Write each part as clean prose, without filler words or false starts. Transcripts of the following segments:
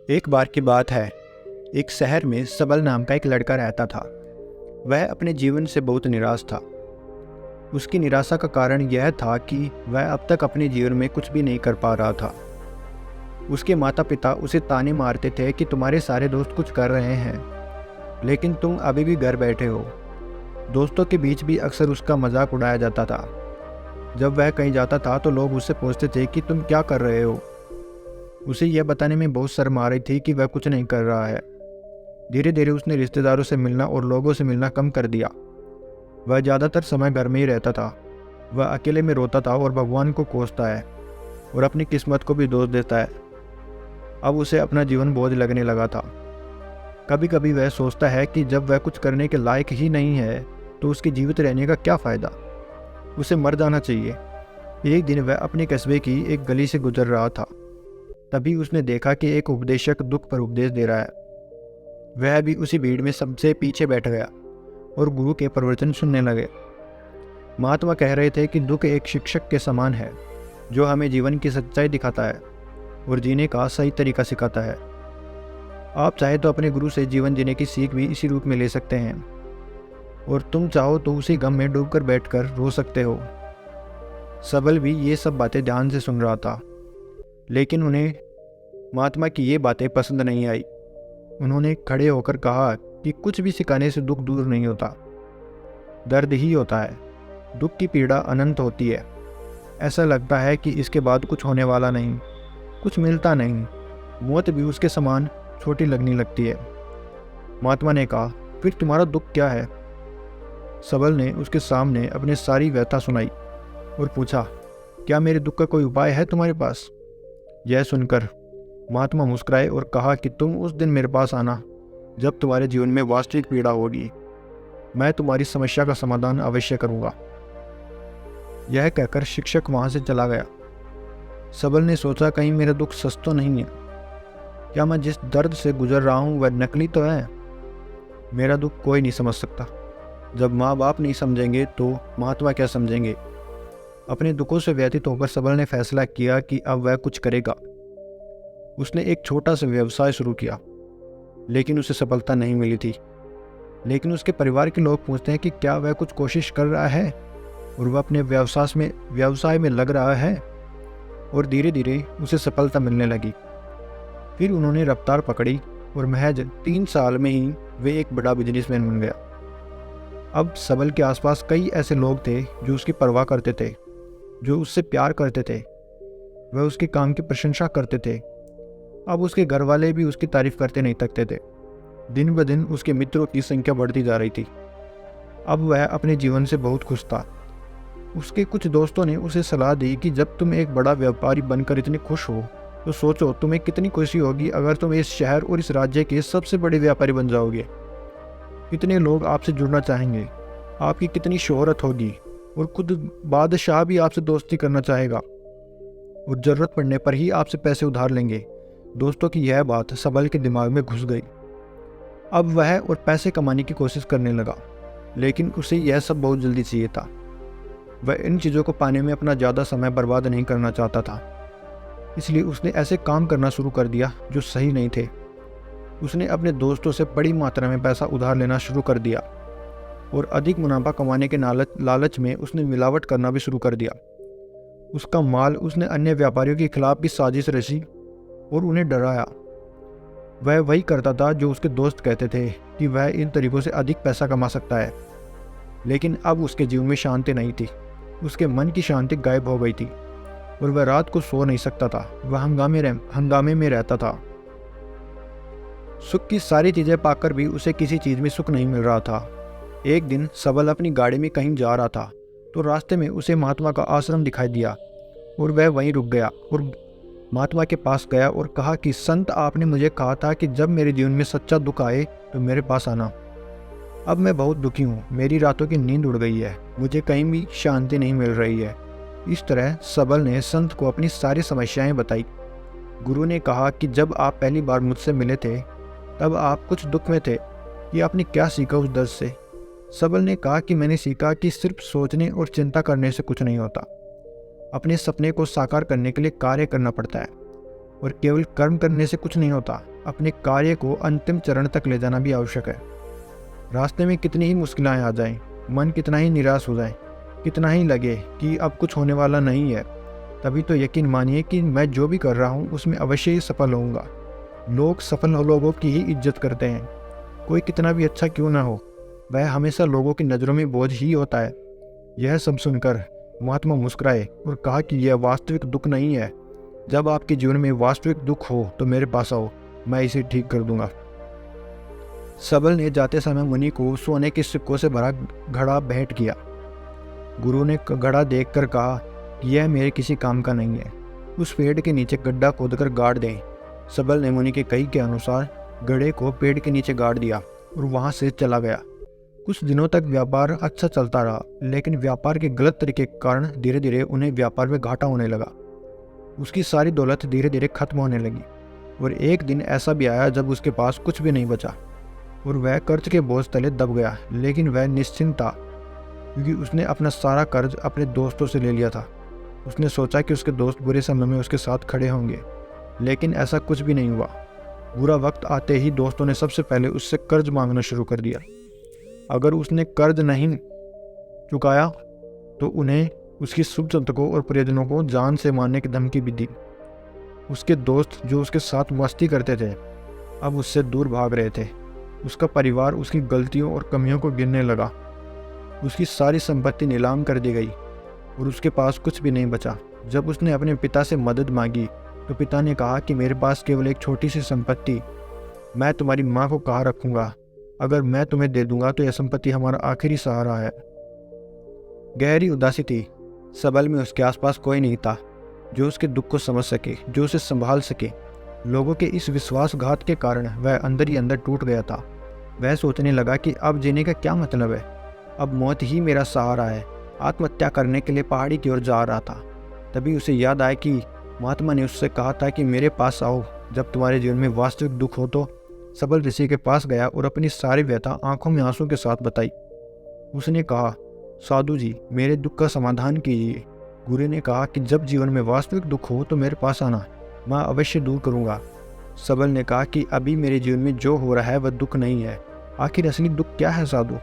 एक बार की बात है। एक शहर में सबल नाम का एक लड़का रहता था। वह अपने जीवन से बहुत निराश था। उसकी निराशा का कारण यह था कि वह अब तक अपने जीवन में कुछ भी नहीं कर पा रहा था। उसके माता पिता उसे ताने मारते थे कि तुम्हारे सारे दोस्त कुछ कर रहे हैं, लेकिन तुम अभी भी घर बैठे हो। दोस्तों के बीच भी अक्सर उसका मजाक उड़ाया जाता था। जब वह कहीं जाता था तो लोग उससे पूछते थे कि तुम क्या कर रहे हो। उसे यह बताने में बहुत शर्म आ रही थी कि वह कुछ नहीं कर रहा है। धीरे धीरे उसने रिश्तेदारों से मिलना और लोगों से मिलना कम कर दिया। वह ज़्यादातर समय घर में ही रहता था। वह अकेले में रोता था और भगवान को कोसता है और अपनी किस्मत को भी दोष देता है। अब उसे अपना जीवन बोझ लगने लगा था। कभी कभी वह सोचता है कि जब वह कुछ करने के लायक ही नहीं है तो उसके जीवित रहने का क्या फ़ायदा, उसे मर जाना चाहिए। एक दिन वह अपने कस्बे की एक गली से गुजर रहा था। तभी उसने देखा कि एक उपदेशक दुख पर उपदेश दे रहा है। वह भी उसी भीड़ में सबसे पीछे बैठ गया और गुरु के प्रवचन सुनने लगे। महात्मा कह रहे थे कि दुख एक शिक्षक के समान है जो हमें जीवन की सच्चाई दिखाता है और जीने का सही तरीका सिखाता है। आप चाहे तो अपने गुरु से जीवन जीने की सीख भी इसी रूप में ले सकते हैं, और तुम चाहो तो उसी गम में डूबकर बैठकर रो सकते हो। सबल भी ये सब बातें ध्यान से सुन रहा था, लेकिन उन्हें महात्मा की ये बातें पसंद नहीं आई। उन्होंने खड़े होकर कहा कि कुछ भी सिखाने से दुख दूर नहीं होता, दर्द ही होता है। दुख की पीड़ा अनंत होती है। ऐसा लगता है कि इसके बाद कुछ होने वाला नहीं, कुछ मिलता नहीं। मौत भी उसके समान छोटी लगने लगती है। महात्मा ने कहा, फिर तुम्हारा दुख क्या है? सबल ने उसके सामने अपनी सारी व्यथा सुनाई और पूछा, क्या मेरे दुख का कोई उपाय है तुम्हारे पास? यह सुनकर महात्मा मुस्कुराए और कहा कि तुम उस दिन मेरे पास आना जब तुम्हारे जीवन में वास्तविक पीड़ा होगी। मैं तुम्हारी समस्या का समाधान अवश्य करूंगा। यह कहकर शिक्षक वहां से चला गया। सबल ने सोचा, कहीं मेरा दुख सच तो नहीं है? क्या मैं जिस दर्द से गुजर रहा हूं वह नकली तो है? मेरा दुख कोई नहीं समझ सकता। जब माँ बाप नहीं समझेंगे तो महात्मा क्या समझेंगे? अपने दुखों से व्यतीत होकर सबल ने फैसला किया कि अब वह कुछ करेगा। उसने एक छोटा सा व्यवसाय शुरू किया, लेकिन उसे सफलता नहीं मिली थी। लेकिन उसके परिवार के लोग पूछते हैं कि क्या वह कुछ कोशिश कर रहा है और वह अपने व्यवसाय में लग रहा है। और धीरे धीरे उसे सफलता मिलने लगी। फिर उन्होंने रफ्तार पकड़ी और महज 3 साल में ही वे एक बड़ा बिजनेसमैन बन गया। अब सबल के आसपास कई ऐसे लोग थे जो उसकी परवाह करते थे, जो उससे प्यार करते थे। वह उसके काम की प्रशंसा करते थे। अब उसके घर वाले भी उसकी तारीफ करते नहीं थकते थे। दिन ब दिन उसके मित्रों की संख्या बढ़ती जा रही थी। अब वह अपने जीवन से बहुत खुश था। उसके कुछ दोस्तों ने उसे सलाह दी कि जब तुम एक बड़ा व्यापारी बनकर इतने खुश हो तो सोचो तुम्हें कितनी खुशी होगी अगर तुम इस शहर और इस राज्य के सबसे बड़े व्यापारी बन जाओगे। कितने लोग आपसे जुड़ना चाहेंगे, आपकी कितनी शोहरत होगी, और खुद बादशाह भी आपसे दोस्ती करना चाहेगा और ज़रूरत पड़ने पर ही आपसे पैसे उधार लेंगे। दोस्तों की यह बात सबल के दिमाग में घुस गई। अब वह और पैसे कमाने की कोशिश करने लगा, लेकिन उसे यह सब बहुत जल्दी चाहिए था। वह इन चीज़ों को पाने में अपना ज़्यादा समय बर्बाद नहीं करना चाहता था। इसलिए उसने ऐसे काम करना शुरू कर दिया जो सही नहीं थे। उसने अपने दोस्तों से बड़ी मात्रा में पैसा उधार लेना शुरू कर दिया और अधिक मुनाफा कमाने के लालच में उसने मिलावट करना भी शुरू कर दिया। उसका माल उसने अन्य व्यापारियों के खिलाफ भी साजिश रची और उन्हें डराया। वह वही करता था जो उसके दोस्त कहते थे कि वह इन तरीकों से अधिक पैसा कमा सकता है। लेकिन अब उसके जीवन में शांति नहीं थी। उसके मन की शांति गायब हो गई थी और वह रात को सो नहीं सकता था। वह हंगामे में रहता था। सुख की सारी चीज़ें पाकर भी उसे किसी चीज़ में सुख नहीं मिल रहा था। एक दिन सबल अपनी गाड़ी में कहीं जा रहा था तो रास्ते में उसे महात्मा का आश्रम दिखाई दिया और वह वहीं रुक गया और महात्मा के पास गया और कहा कि संत, आपने मुझे कहा था कि जब मेरे जीवन में सच्चा दुख आए तो मेरे पास आना। अब मैं बहुत दुखी हूँ। मेरी रातों की नींद उड़ गई है। मुझे कहीं भी शांति नहीं मिल रही है। इस तरह सबल ने संत को अपनी सारी समस्याएं बताई। गुरु ने कहा कि जब आप पहली बार मुझसे मिले थे तब आप कुछ दुख में थे, कि आपने क्या सीखा उस दर्द से? सबल ने कहा कि मैंने सीखा कि सिर्फ सोचने और चिंता करने से कुछ नहीं होता। अपने सपने को साकार करने के लिए कार्य करना पड़ता है, और केवल कर्म करने से कुछ नहीं होता। अपने कार्य को अंतिम चरण तक ले जाना भी आवश्यक है। रास्ते में कितनी ही मुश्किलें आ जाएं, मन कितना ही निराश हो जाए, कितना ही लगे कि अब कुछ होने वाला नहीं है, तभी तो यकीन मानिए कि मैं जो भी कर रहा हूँ उसमें अवश्य ही सफल होऊंगा। लोग सफल लोगों की ही इज्जत करते हैं। कोई कितना भी अच्छा क्यों ना हो, वह हमेशा लोगों की नज़रों में बोझ ही होता है। यह सब सुनकर महात्मा मुस्कुराए और कहा कि यह वास्तविक दुख नहीं है। जब आपके जीवन में वास्तविक दुख हो तो मेरे पास आओ, मैं इसे ठीक कर दूंगा। सबल ने जाते समय मुनि को सोने के सिक्कों से भरा घड़ा भेंट किया। गुरु ने घड़ा देखकर कहा कि यह मेरे किसी काम का नहीं है, उस पेड़ के नीचे गड्ढा खोदकर गाड़ दें। सबल ने मुनि के कही के अनुसार घड़े को पेड़ के नीचे गाड़ दिया और वहां से चला गया। कुछ दिनों तक व्यापार अच्छा चलता रहा, लेकिन व्यापार के गलत तरीके के कारण धीरे धीरे उन्हें व्यापार में घाटा होने लगा। उसकी सारी दौलत धीरे धीरे खत्म होने लगी और एक दिन ऐसा भी आया जब उसके पास कुछ भी नहीं बचा और वह कर्ज के बोझ तले दब गया। लेकिन वह निश्चिंत था, क्योंकि उसने अपना सारा कर्ज अपने दोस्तों से ले लिया था। उसने सोचा कि उसके दोस्त बुरे समय में उसके साथ खड़े होंगे, लेकिन ऐसा कुछ भी नहीं हुआ। बुरा वक्त आते ही दोस्तों ने सबसे पहले उससे कर्ज मांगना शुरू कर दिया। अगर उसने कर्ज नहीं चुकाया तो उन्हें उसकी शुभचिंतकों और परिजनों को जान से मारने की धमकी भी दी। उसके दोस्त जो उसके साथ मस्ती करते थे अब उससे दूर भाग रहे थे। उसका परिवार उसकी गलतियों और कमियों को गिनने लगा। उसकी सारी संपत्ति नीलाम कर दी गई और उसके पास कुछ भी नहीं बचा। जब उसने अपने पिता से मदद मांगी तो पिता ने कहा कि मेरे पास केवल एक छोटी सी संपत्ति, मैं तुम्हारी माँ को कहाँ रखूँगा? अगर मैं तुम्हें दे दूंगा तो यह संपत्ति हमारा आखिरी सहारा है। गहरी उदासी थी। सबल में उसके आसपास कोई नहीं था जो उसके दुख को समझ सके, जो उसे संभाल सके। लोगों के इस विश्वासघात के कारण वह अंदर ही अंदर टूट गया था। वह सोचने लगा कि अब जीने का क्या मतलब है, अब मौत ही मेरा सहारा है। आत्महत्या करने के लिए पहाड़ी की ओर जा रहा था। तभी उसे याद आया कि महात्मा ने उससे कहा था कि मेरे पास आओ जब तुम्हारे जीवन में वास्तविक दुख हो। तो सबल ऋषि के पास गया और अपनी सारी व्यथा आंखों में आंसू के साथ बताई। उसने कहा, साधु जी, मेरे दुख का समाधान कीजिए। गुरु ने कहा कि जब जीवन में वास्तविक दुख हो तो मेरे पास आना, मैं अवश्य दूर करूंगा। सबल ने कहा कि अभी मेरे जीवन में जो हो रहा है वह दुख नहीं है। आखिर असली दुख क्या है साधु?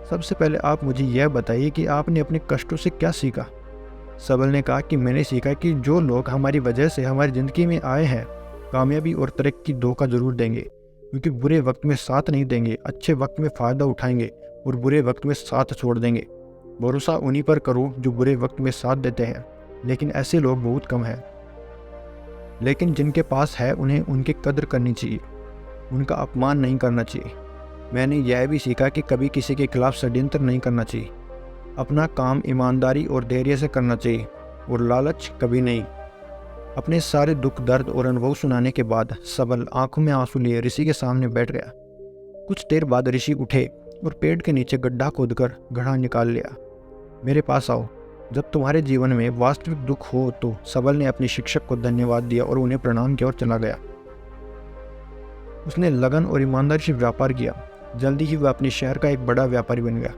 सबसे पहले आप मुझे यह बताइए कि आपने अपने कष्टों से क्या सीखा। सबल ने कहा कि मैंने सीखा कि जो लोग हमारी वजह से हमारी ज़िंदगी में आए हैं कामयाबी और तरक्की धोखा जरूर देंगे, क्योंकि बुरे वक्त में साथ नहीं देंगे, अच्छे वक्त में फ़ायदा उठाएंगे और बुरे वक्त में साथ छोड़ देंगे। भरोसा उन्हीं पर करो जो बुरे वक्त में साथ देते हैं, लेकिन ऐसे लोग बहुत कम हैं। लेकिन जिनके पास है उन्हें उनकी कदर करनी चाहिए, उनका अपमान नहीं करना चाहिए। मैंने यह भी सीखा कि कभी किसी के खिलाफ षड्यंत्र नहीं करना चाहिए। अपना काम ईमानदारी और धैर्य से करना चाहिए और लालच कभी नहीं। अपने सारे दुख दर्द और अनुभव सुनाने के बाद सबल आंखों में आंसू लिए ऋषि के सामने बैठ गया। कुछ देर बाद ऋषि उठे और पेड़ के नीचे गड्ढा खोदकर घड़ा निकाल लिया। मेरे पास आओ जब तुम्हारे जीवन में वास्तविक दुख हो। तो सबल ने अपने शिक्षक को धन्यवाद दिया और उन्हें प्रणाम किया और चला गया। उसने लगन और ईमानदारी से व्यापार किया। जल्दी ही वह अपने शहर का एक बड़ा व्यापारी बन गया।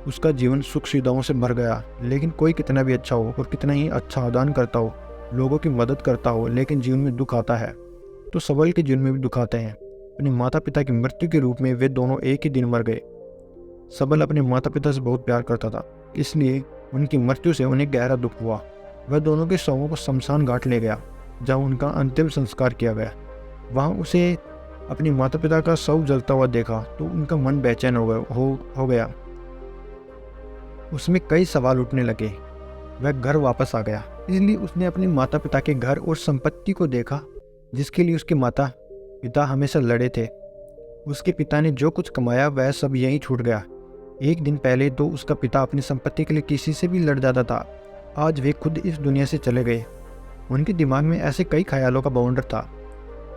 उसका जीवन सुख सुविधाओं से भर गया। लेकिन कोई कितना भी अच्छा हो और कितना ही अच्छा आदान करता हो, लोगों की मदद करता हो, लेकिन जीवन में दुख आता है तो सबल के जीवन में भी दुख आते हैं। अपने माता पिता की मृत्यु के रूप में वे दोनों एक ही दिन मर गए। सबल अपने माता पिता से बहुत प्यार करता था, इसलिए उनकी मृत्यु से उन्हें गहरा दुख हुआ। वह दोनों के शवों को शमशान घाट ले गया, जहाँ उनका अंतिम संस्कार किया गया। वहाँ उसे अपने माता पिता का शव जलता हुआ देखा तो उनका मन बेचैन हो गया। उसमें कई सवाल उठने लगे। वह घर वापस आ गया, इसलिए उसने अपने माता पिता के घर और संपत्ति को देखा जिसके लिए उसके माता पिता हमेशा लड़े थे। उसके पिता ने जो कुछ कमाया वह सब यहीं छूट गया। एक दिन पहले तो उसका पिता अपनी संपत्ति के लिए किसी से भी लड़ जाता था, आज वे खुद इस दुनिया से चले गए। उनके दिमाग में ऐसे कई ख्यालों का बवंडर था।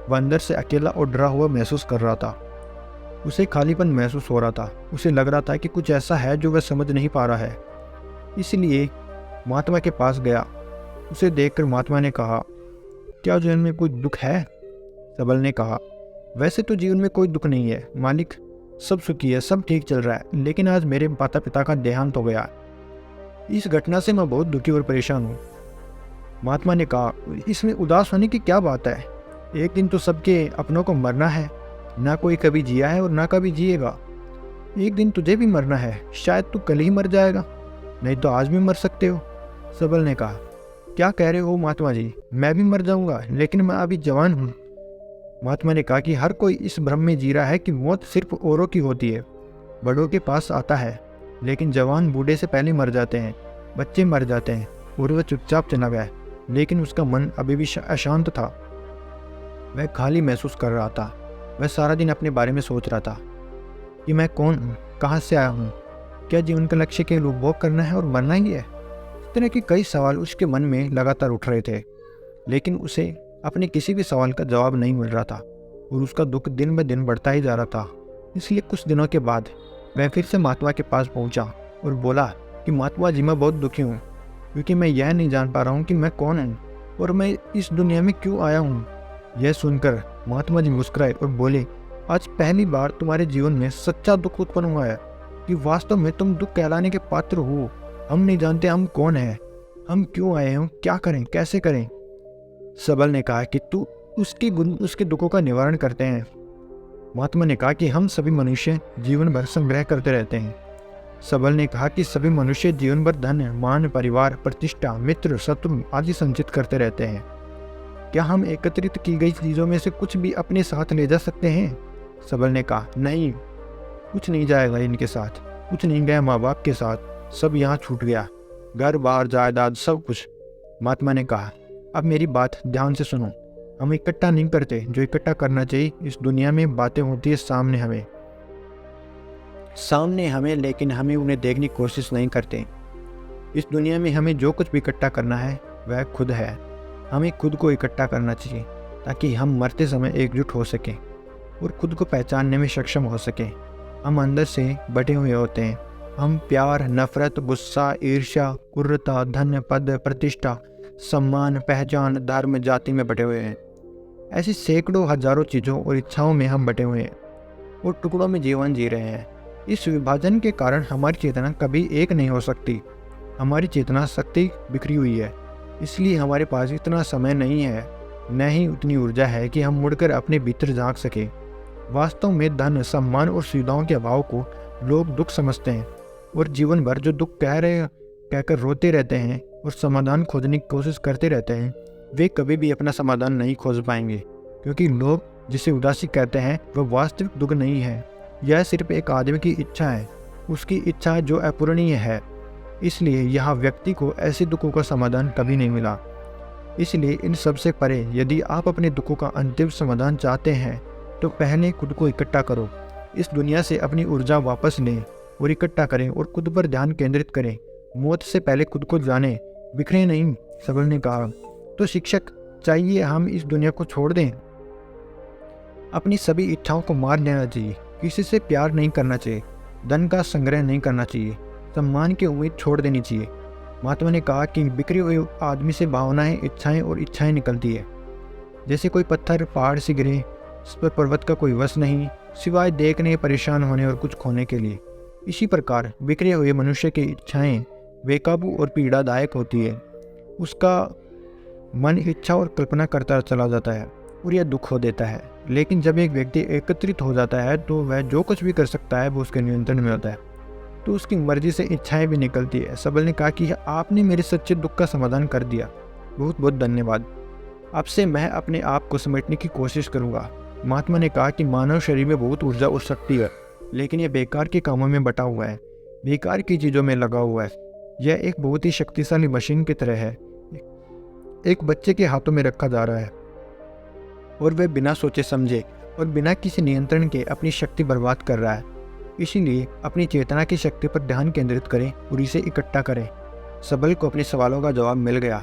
वह अंदर से अकेला और डरा हुआ महसूस कर रहा था। उसे खालीपन महसूस हो रहा था। उसे लग रहा था कि कुछ ऐसा है जो वह समझ नहीं पा रहा है। इसलिए महात्मा के पास गया। उसे देखकर महात्मा ने कहा, क्या जीवन में कोई दुख है? सबल ने कहा, वैसे तो जीवन में कोई दुख नहीं है मालिक, सब सुखी है, सब ठीक चल रहा है। लेकिन आज मेरे माता पिता का देहांत हो गया। इस घटना से मैं बहुत दुखी और परेशान हूँ। महात्मा ने कहा, इसमें उदास होने की क्या बात है? एक दिन तो सबके अपनों को मरना है, ना कोई कभी जिया है और ना कभी जिएगा। एक दिन तुझे भी मरना है, शायद तू कल ही मर जाएगा, नहीं तो आज भी मर सकते हो। सबल ने कहा, क्या कह रहे हो महात्मा जी, मैं भी मर जाऊंगा, लेकिन मैं अभी जवान हूँ। महात्मा ने कहा कि हर कोई इस भ्रम में जी रहा है कि मौत सिर्फ औरों की होती है, बड़ों के पास आता है, लेकिन जवान बूढ़े से पहले मर जाते हैं, बच्चे मर जाते हैं। और वह चुपचाप चला गया, लेकिन उसका मन अभी भी अशांत था। वह खाली महसूस कर रहा था। वह सारा दिन अपने बारे में सोच रहा था कि मैं कौन हूँ, कहाँ से आया हूँ, क्या जीवन का लक्ष्य केवल उपभोग करना है और मरना ही है। इस तरह के कई सवाल उसके मन में लगातार उठ रहे थे, लेकिन उसे अपने किसी भी सवाल का जवाब नहीं मिल रहा था और उसका दुख दिन ब दिन बढ़ता ही जा रहा था। इसलिए कुछ दिनों के बाद वह फिर से महात्मा के पास पहुंचा और बोला कि महात्मा जी, मैं बहुत दुखी हूँ, क्योंकि मैं यह नहीं जान पा रहा हूँ कि मैं कौन हूँ और मैं इस दुनिया में क्यों आया हूँ। यह सुनकर महात्मा जी मुस्कुराए और बोले, आज पहली बार तुम्हारे जीवन में सच्चा दुख उत्पन्न हुआ है कि वास्तव में तुम दुख कहलाने के पात्र हो। हम नहीं जानते हम कौन हैं, हम क्यों आए हैं, क्या करें, कैसे करें। सबल ने कहा कि तू उसके दुखों का निवारण करते हैं। महात्मा ने कहा कि हम सभी मनुष्य जीवन भर संग्रह करते रहते हैं। सबल ने कहा कि सभी मनुष्य जीवन भर धन, मान, परिवार, प्रतिष्ठा, मित्र, शत्रु आदि संचित करते रहते हैं। क्या हम एकत्रित की गई चीजों में से कुछ भी अपने साथ ले जा सकते हैं? सबल ने कहा, नहीं, कुछ नहीं जाएगा इनके साथ, कुछ नहीं गया माँ बाप के साथ, सब यहाँ छूट गया, घर बार जायदाद सब कुछ। महात्मा ने कहा, अब मेरी बात ध्यान से सुनो, हम इकट्ठा नहीं करते जो इकट्ठा करना चाहिए। इस दुनिया में बातें होती है सामने हमें, लेकिन हमें उन्हें देखने की कोशिश नहीं करते। इस दुनिया में हमें जो कुछ भी इकट्ठा करना है वह खुद है। हमें खुद को इकट्ठा करना चाहिए ताकि हम मरते समय एकजुट हो सकें और खुद को पहचानने में सक्षम हो सकें। हम अंदर से बटे हुए होते हैं। हम प्यार, नफरत, गुस्सा, ईर्ष्या, क्रूरता, धन, पद, प्रतिष्ठा, सम्मान, पहचान, धर्म, जाति में बटे हुए हैं। ऐसी सैकड़ों हजारों चीज़ों और इच्छाओं में हम बटे हुए हैं और टुकड़ों में जीवन जी रहे हैं। इस विभाजन के कारण हमारी चेतना कभी एक नहीं हो सकती। हमारी चेतना शक्ति बिखरी हुई है, इसलिए हमारे पास इतना समय नहीं है, न ही उतनी ऊर्जा है कि हम मुड़कर अपने भीतर झांक सके। वास्तव में धन, सम्मान और सुविधाओं के अभाव को लोग दुख समझते हैं और जीवन भर जो दुख कहकर रोते रहते हैं और समाधान खोजने की कोशिश करते रहते हैं, वे कभी भी अपना समाधान नहीं खोज पाएंगे, क्योंकि लोग जिसे उदासी कहते हैं वह वास्तविक दुख नहीं है। यह सिर्फ एक आदमी की इच्छा है, उसकी इच्छा जो अपूरणीय है। इसलिए यहाँ व्यक्ति को ऐसे दुखों का समाधान कभी नहीं मिला। इसलिए इन सबसे परे यदि आप अपने दुखों का अंतिम समाधान चाहते हैं तो पहले खुद को इकट्ठा करो। इस दुनिया से अपनी ऊर्जा वापस लें और इकट्ठा करें और खुद पर ध्यान केंद्रित करें। मौत से पहले खुद को जानें, बिखरे नहीं। सबल ने कहा, तो शिक्षक चाहिए हम इस दुनिया को छोड़ दें। अपनी सभी इच्छाओं को मार देना चाहिए, किसी से प्यार नहीं करना चाहिए, धन का संग्रह नहीं करना चाहिए, सम्मान की उम्मीद छोड़ देनी चाहिए। महात्मा ने कहा कि बिखरे हुए आदमी से भावनाएं, इच्छाएं और इच्छाएं निकलती है। जैसे कोई पत्थर पहाड़ से गिरे, इस पर पर्वत का कोई वश नहीं, सिवाय देखने, परेशान होने और कुछ खोने के लिए। इसी प्रकार बिखरे हुए मनुष्य की इच्छाएं बेकाबू और पीड़ादायक होती है। उसका मन इच्छा और कल्पना करता चला जाता है और यह दुख हो देता है। लेकिन जब एक व्यक्ति एकत्रित हो जाता है तो वह जो कुछ भी कर सकता है वो उसके नियंत्रण में होता है, तो उसकी मर्जी से इच्छाएं भी निकलती है। सबल ने कहा कि आपने मेरे सच्चे दुख का समाधान कर दिया, बहुत बहुत धन्यवाद। अब से मैं अपने आप को समेटने की कोशिश करूंगा। महात्मा ने कहा कि मानव शरीर में बहुत ऊर्जा और शक्ति है, लेकिन यह बेकार के कामों में बटा हुआ है, बेकार की चीज़ों में लगा हुआ है। यह एक बहुत ही शक्तिशाली मशीन की तरह है, एक बच्चे के हाथों में रखा जा रहा है और वह बिना सोचे समझे और बिना किसी नियंत्रण के अपनी शक्ति बर्बाद कर रहा है। इसीलिए अपनी चेतना की शक्ति पर ध्यान केंद्रित करें और इसे इकट्ठा करें। सबल को अपने सवालों का जवाब मिल गया।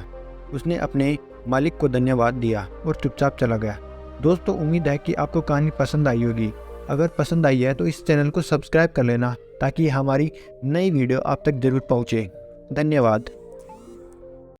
उसने अपने मालिक को धन्यवाद दिया और चुपचाप चला गया। दोस्तों, उम्मीद है कि आपको कहानी पसंद आई होगी। अगर पसंद आई है तो इस चैनल को सब्सक्राइब कर लेना ताकि हमारी नई वीडियो आप तक जरूर पहुँचे। धन्यवाद।